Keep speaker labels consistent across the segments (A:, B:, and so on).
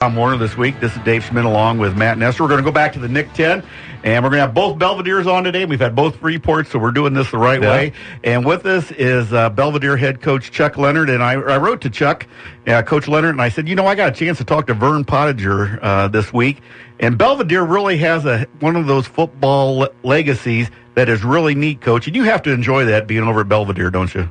A: Tom Warner this week. This is Dave Schmidt along with Matt Nestor. We're going to go back to the Nick 10, and we're going to have both Belvideres on today. We've had both reports, so we're doing this the right way. And with us is Belvidere head coach Chuck Leonard, and I wrote to Chuck, Coach Leonard, and I said, I got a chance to talk to Vern Pottinger this week, and Belvidere really has one of those football legacies that is really neat, Coach, and you have to enjoy that being over at Belvidere, don't you?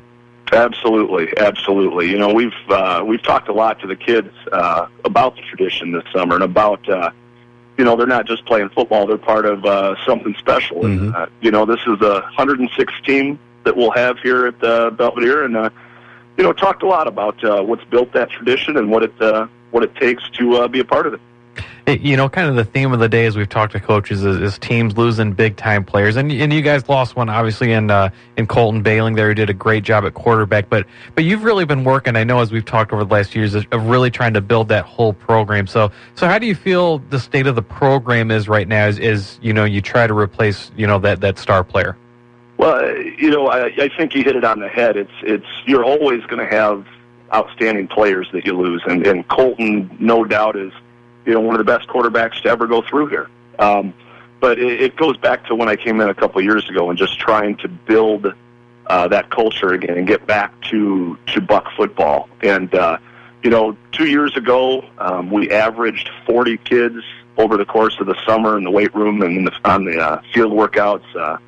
B: Absolutely. We've talked a lot to the kids about the tradition this summer and about they're not just playing football; they're part of something special.
A: Mm-hmm.
B: And this is the 106th team that we'll have here at Belvidere, and talked a lot about what's built that tradition and what it takes to be a part of it.
C: Kind of the theme of the day as we've talked to coaches is teams losing big-time players. And you guys lost one, obviously, in Colton Bailing there, who did a great job at quarterback. But you've really been working, I know, as we've talked over the last years, of really trying to build that whole program. So how do you feel the state of the program is right now as you try to replace, that star player?
B: Well, I think you hit it on the head. It's you're always going to have outstanding players that you lose. And Colton, no doubt, is one of the best quarterbacks to ever go through here. But it goes back to when I came in a couple of years ago and just trying to build that culture again and get back to Buck football. And, 2 years ago, we averaged 40 kids over the course of the summer in the weight room and on the field workouts.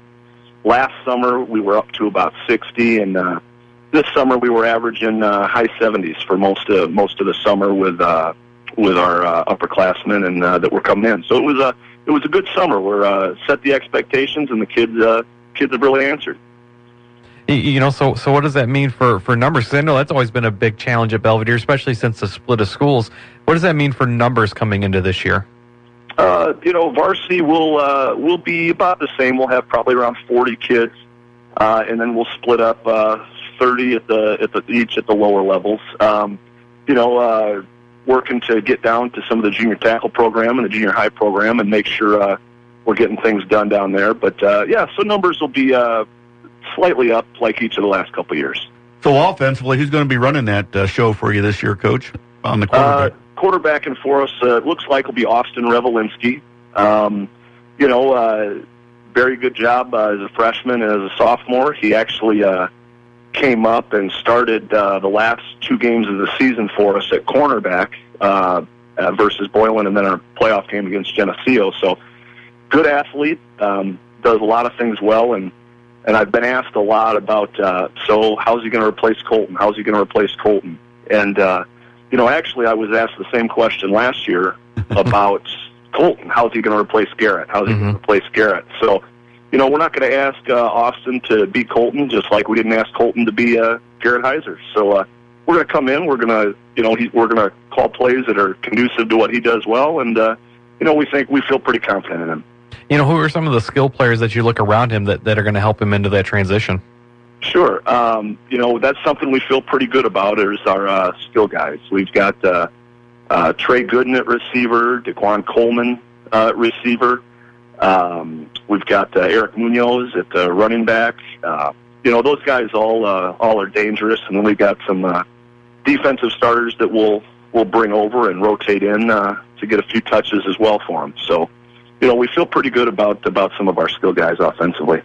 B: Last summer, we were up to about 60, and this summer we were averaging high 70s for most of the summer with our upperclassmen and that were coming in. So it was a good summer. We're set the expectations, and the kids have really answered.
C: So what does that mean for numbers? Because I know that's always been a big challenge at Belvidere, especially since the split of schools. What does that mean for numbers coming into this year?
B: Varsity will be about the same. We'll have probably around 40 kids, and then we'll split up 30 each at the lower levels. Working to get down to some of the junior tackle program and the junior high program and make sure we're getting things done down there. But, so numbers will be slightly up like each of the last couple of years.
A: So offensively, who's going to be running that show for you this year, Coach, on the quarterback?
B: Quarterbacking for us, it looks like will be Austin Revelinski. Very good job as a freshman and as a sophomore. He actually came up and started the last 2 games of the season for us at cornerback versus Boylan, and then our playoff game against Geneseo. So good athlete, does a lot of things well, and I've been asked a lot about, so how's he going to replace Colton? How's he going to replace Colton? And, actually I was asked the same question last year about Colton. How's he going to replace Garrett? How's he going to replace Garrett? So, we're not going to ask Austin to beat Colton, just like we didn't ask Colton to be Garrett Heiser. So we're going to come in. We're going to, we're going to call plays that are conducive to what he does well, and we feel pretty confident in him.
C: Who are some of the skill players that you look around him that are going to help him into that transition?
B: Sure. That's something we feel pretty good about is our skill guys. We've got Trey Gooden at receiver, DeQuan Coleman at receiver. We've got Eric Munoz at running back. Those guys all are dangerous, and then we've got some defensive starters that we'll bring over and rotate in to get a few touches as well for them. So, we feel pretty good about some of our skill guys offensively.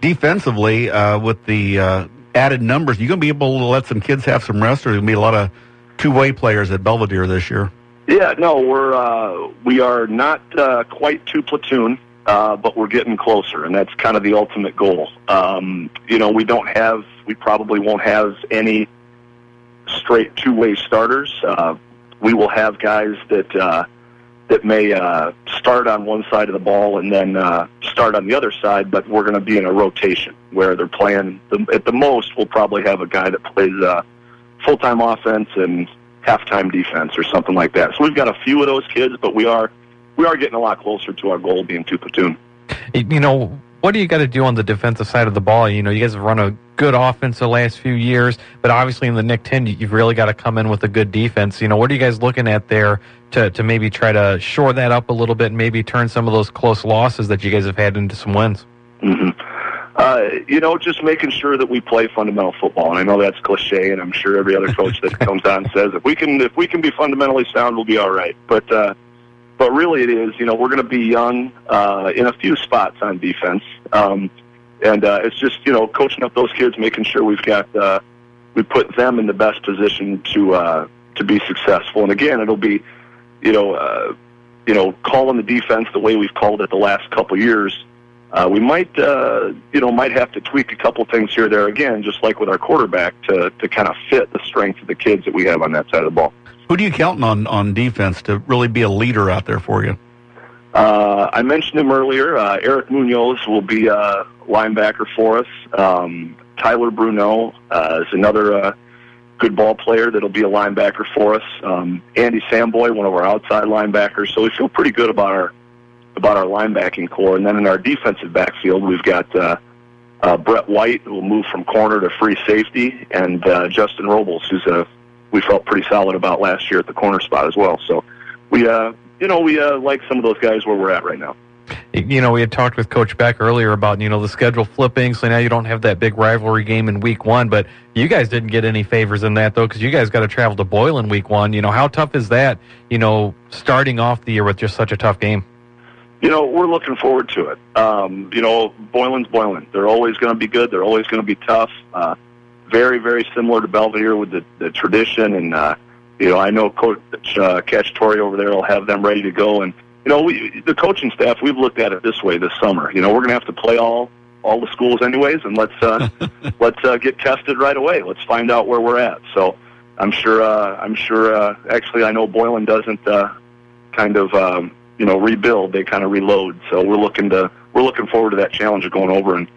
A: Defensively, with the added numbers, you going to be able to let some kids have some rest, or there's going to be a lot of two-way players at Belvidere this year?
B: Yeah, no, we are not quite to platoon, but we're getting closer, and that's kind of the ultimate goal. We probably won't have any straight two-way starters. We will have guys that may start on one side of the ball and then start on the other side, but we're going to be in a rotation where they're playing. At the most, we'll probably have a guy that plays full-time offense and halftime defense or something like that. So we've got a few of those kids, but we are getting a lot closer to our goal being two platoon.
C: What do you got to do on the defensive side of the ball? You guys have run a good offense the last few years, but obviously in the Nick 10, you've really got to come in with a good defense. What are you guys looking at there to maybe try to shore that up a little bit and maybe turn some of those close losses that you guys have had into some wins?
B: Mm-hmm. Just making sure that we play fundamental football. And I know that's cliche, and I'm sure every other coach that comes on says if we can be fundamentally sound, we'll be all right. But really, it is. We're going to be young in a few spots on defense, and it's just coaching up those kids, making sure we put them in the best position to be successful. And again, it'll be calling the defense the way we've called it the last couple years. We might have to tweak a couple things here or there again, just like with our quarterback, to kind of fit the strength of the kids that we have on that side of the ball.
A: Who do you count on defense to really be a leader out there for you?
B: I mentioned him earlier. Eric Munoz will be a linebacker for us. Tyler Bruneau is another good ball player that'll be a linebacker for us. Andy Samboy, one of our outside linebackers. So we feel pretty good about our linebacking core. And then in our defensive backfield, we've got Brett White, who will move from corner to free safety, and Justin Robles, who's we felt pretty solid about last year at the corner spot as well. So we like some of those guys where we're at right now.
C: We had talked with Coach Beck earlier about, the schedule flipping, so now you don't have that big rivalry game in week 1, but you guys didn't get any favors in that, though, because you guys got to travel to Boylan week 1. How tough is that, starting off the year with just such a tough game?
B: We're looking forward to it. Boylan's Boylan. They're always going to be good. They're always going to be tough. Very, very similar to Belvidere with the tradition. And, I know Coach Cacciatore over there will have them ready to go. And, the coaching staff, we've looked at it this way this summer. We're going to have to play all the schools anyways, and let's get tested right away. Let's find out where we're at. So I'm sure, actually, I know Boylan doesn't rebuild, they kind of reload. So we're looking forward to that challenge of going over and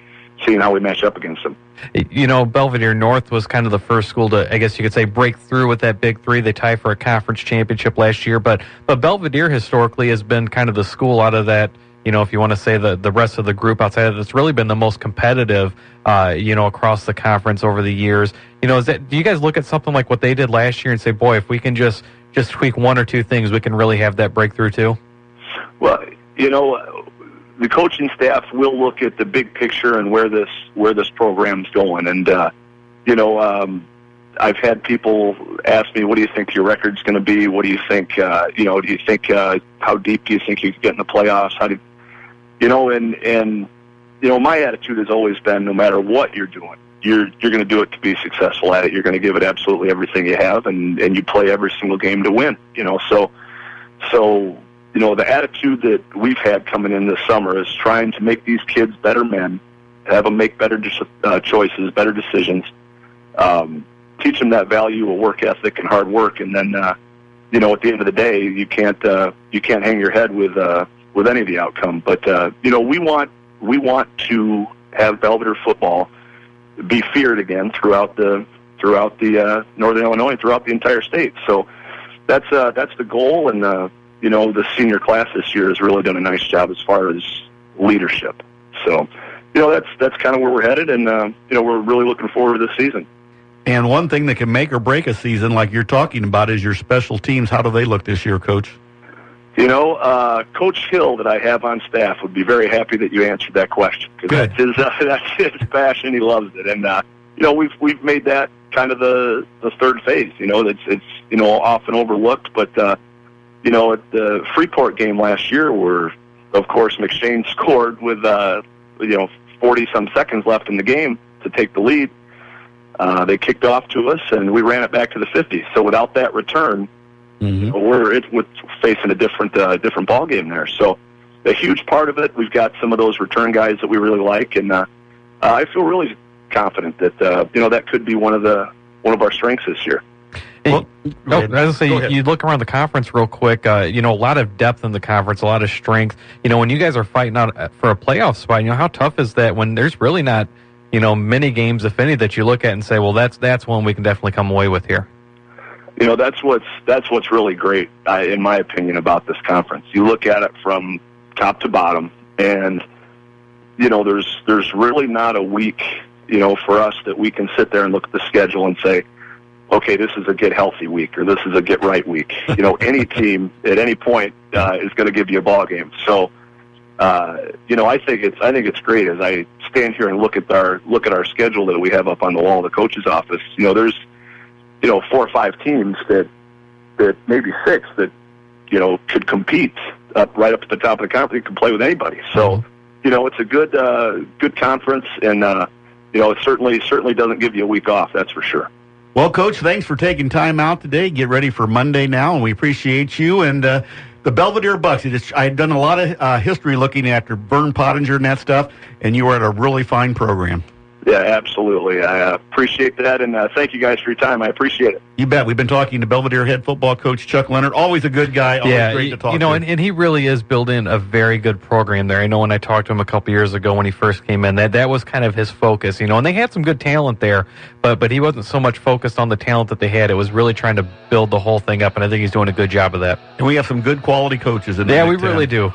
B: seeing how we match up against them.
C: Belvidere North was kind of the first school to, I guess you could say, break through with that Big Three. They tied for a conference championship last year, but Belvidere historically has been kind of the school out of that, if you want to say the rest of the group outside of it, it's really been the most competitive, across the conference over the years. Do you guys look at something like what they did last year and say, boy, if we can just tweak one or two things, we can really have that breakthrough too?
B: Well, the coaching staff will look at the big picture and where this program's going. And, I've had people ask me, what do you think your record's going to be? What do you think, how deep do you think you can get in the playoffs? My attitude has always been, no matter what you're doing, you're going to do it to be successful at it. You're going to give it absolutely everything you have, and you play every single game to win, So the attitude that we've had coming in this summer is trying to make these kids better men, have them make better choices, better decisions, teach them that value of work ethic and hard work, and then, at the end of the day, you can't hang your head with any of the outcome. But we want to have Belvidere football be feared again throughout the Northern Illinois, throughout the entire state. So that's the goal, and the senior class this year has really done a nice job as far as leadership. So, that's kind of where we're headed, and, we're really looking forward to this season.
A: And one thing that can make or break a season like you're talking about is your special teams. How do they look this year, Coach?
B: Coach Hill that I have on staff would be very happy that you answered that question, because that's his passion. He loves it. And, we've made that kind of the third phase. It's often overlooked, but, at the Freeport game last year, where, of course, McShane scored with, 40-some seconds left in the game to take the lead. They kicked off to us, and we ran it back to the 50. So without that return, we're facing a different ball game there. So a huge part of it, we've got some of those return guys that we really like, and I feel really confident that that could be one of our strengths this year.
C: Well, as I say, you look around the conference real quick. A lot of depth in the conference, a lot of strength. When you guys are fighting out for a playoff spot, how tough is that when there's really not, many games, if any, that you look at and say, well, that's one we can definitely come away with here.
B: That's what's really great, in my opinion, about this conference. You look at it from top to bottom, and there's really not a week, for us that we can sit there and look at the schedule and say, okay, this is a get healthy week, or this is a get right week. Any team at any point is going to give you a ball game. So I think it's great as I stand here and look at our schedule that we have up on the wall in the coach's office. There's 4 or 5 teams that maybe 6 that could compete right up at the top of the conference. You can play with anybody. So it's a good conference, and it certainly doesn't give you a week off. That's for sure.
A: Well, Coach, thanks for taking time out today. Get ready for Monday now, and we appreciate you. And the Belvidere Bucs, I had done a lot of history looking after Vern Pottinger and that stuff, and you were at a really fine program.
B: Yeah, absolutely. I appreciate that, and thank you guys for your time. I appreciate it.
A: You bet. We've been talking to Belvidere head football coach Chuck Leonard. Always a good guy. Always great to talk to.
C: And he really is building a very good program there. I know when I talked to him a couple years ago when he first came in, that was kind of his focus. And they had some good talent there, but he wasn't so much focused on the talent that they had. It was really trying to build the whole thing up, and I think he's doing a good job of that.
A: And we have some good quality coaches in there.
C: Yeah, we really do.